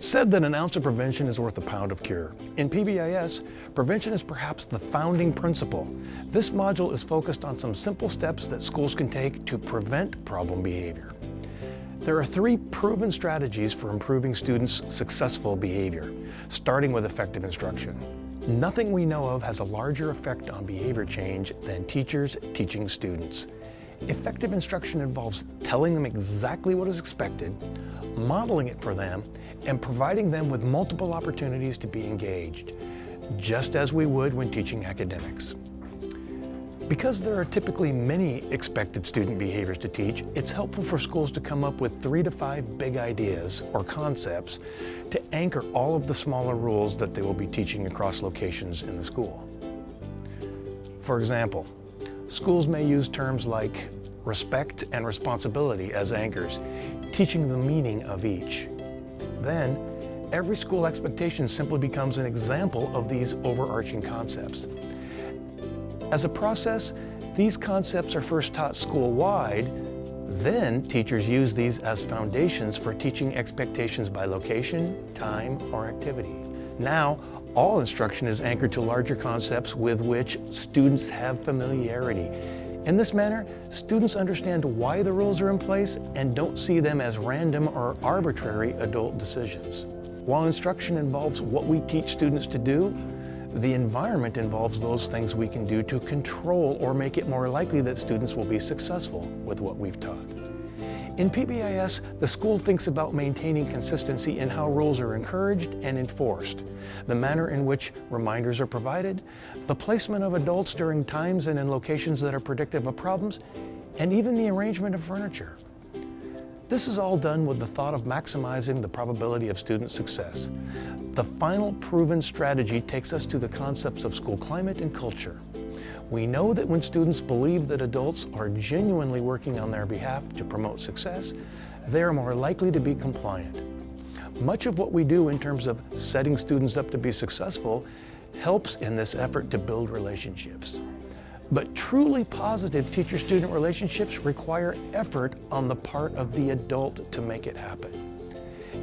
said that an ounce of prevention is worth a pound of cure. In PBIS, prevention is perhaps the founding principle. This module is focused on some simple steps that schools can take to prevent problem behavior. There are 3 proven strategies for improving students' successful behavior, starting with effective instruction. Nothing we know of has a larger effect on behavior change than teachers teaching students. Effective instruction involves telling them exactly what is expected, modeling it for them, and providing them with multiple opportunities to be engaged, just as we would when teaching academics. Because there are typically many expected student behaviors to teach, it's helpful for schools to come up with 3 to 5 big ideas or concepts to anchor all of the smaller rules that they will be teaching across locations in the school. For example, schools may use terms like respect and responsibility as anchors, teaching the meaning of each. Then, every school expectation simply becomes an example of these overarching concepts. As a process, these concepts are first taught school-wide, then teachers use these as foundations for teaching expectations by location, time, or activity. Now, all instruction is anchored to larger concepts with which students have familiarity. In this manner, students understand why the rules are in place and don't see them as random or arbitrary adult decisions. While instruction involves what we teach students to do, the environment involves those things we can do to control or make it more likely that students will be successful with what we've taught. In PBIS, the school thinks about maintaining consistency in how rules are encouraged and enforced, the manner in which reminders are provided, the placement of adults during times and in locations that are predictive of problems, and even the arrangement of furniture. This is all done with the thought of maximizing the probability of student success. The final proven strategy takes us to the concepts of school climate and culture. We know that when students believe that adults are genuinely working on their behalf to promote success, they are more likely to be compliant. Much of what we do in terms of setting students up to be successful helps in this effort to build relationships. But truly positive teacher-student relationships require effort on the part of the adult to make it happen.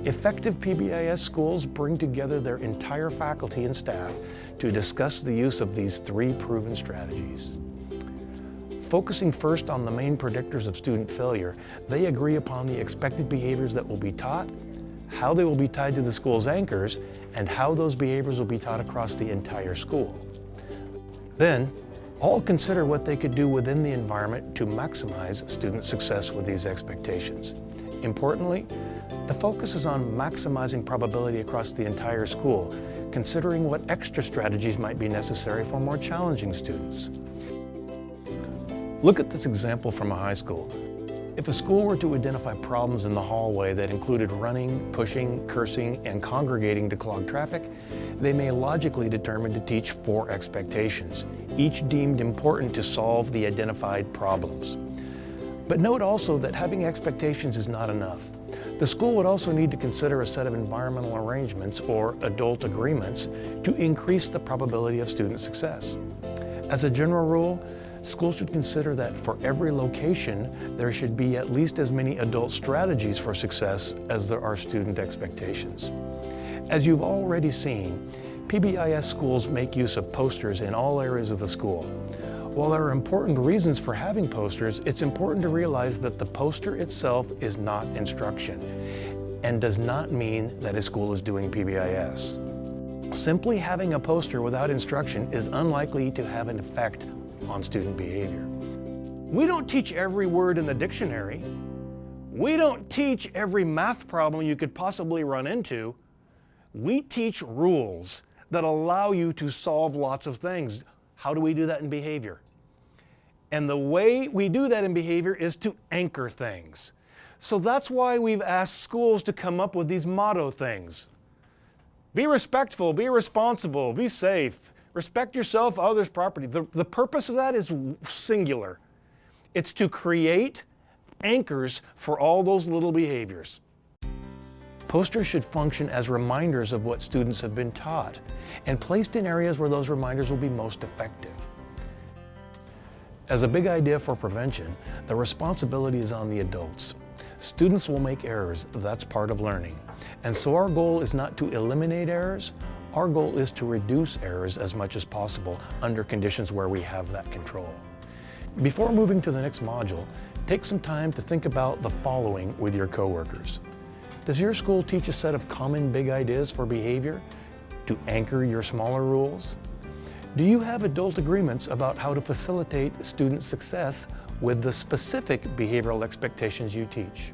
Effective PBIS schools bring together their entire faculty and staff to discuss the use of these 3 proven strategies. Focusing first on the main predictors of student failure, they agree upon the expected behaviors that will be taught, how they will be tied to the school's anchors, and how those behaviors will be taught across the entire school. Then, all consider what they could do within the environment to maximize student success with these expectations. Importantly, the focus is on maximizing probability across the entire school, considering what extra strategies might be necessary for more challenging students. Look at this example from a high school. If a school were to identify problems in the hallway that included running, pushing, cursing, and congregating to clog traffic, they may logically determine to teach 4 expectations, each deemed important to solve the identified problems. But note also that having expectations is not enough. The school would also need to consider a set of environmental arrangements or adult agreements to increase the probability of student success. As a general rule, schools should consider that for every location, there should be at least as many adult strategies for success as there are student expectations. As you've already seen, PBIS schools make use of posters in all areas of the school. While there are important reasons for having posters, it's important to realize that the poster itself is not instruction and does not mean that a school is doing PBIS. Simply having a poster without instruction is unlikely to have an effect on student behavior. We don't teach every word in the dictionary. We don't teach every math problem you could possibly run into. We teach rules that allow you to solve lots of things. How do we do that in behavior? And the way we do that in behavior is to anchor things. So that's why we've asked schools to come up with these motto things. Be respectful, be responsible, be safe, respect yourself, others' property. The purpose of that is singular. It's to create anchors for all those little behaviors. Posters should function as reminders of what students have been taught and placed in areas where those reminders will be most effective. As a big idea for prevention, the responsibility is on the adults. Students will make errors, that's part of learning. And so our goal is not to eliminate errors, our goal is to reduce errors as much as possible under conditions where we have that control. Before moving to the next module, take some time to think about the following with your coworkers. Does your school teach a set of common big ideas for behavior to anchor your smaller rules? Do you have adult agreements about how to facilitate student success with the specific behavioral expectations you teach?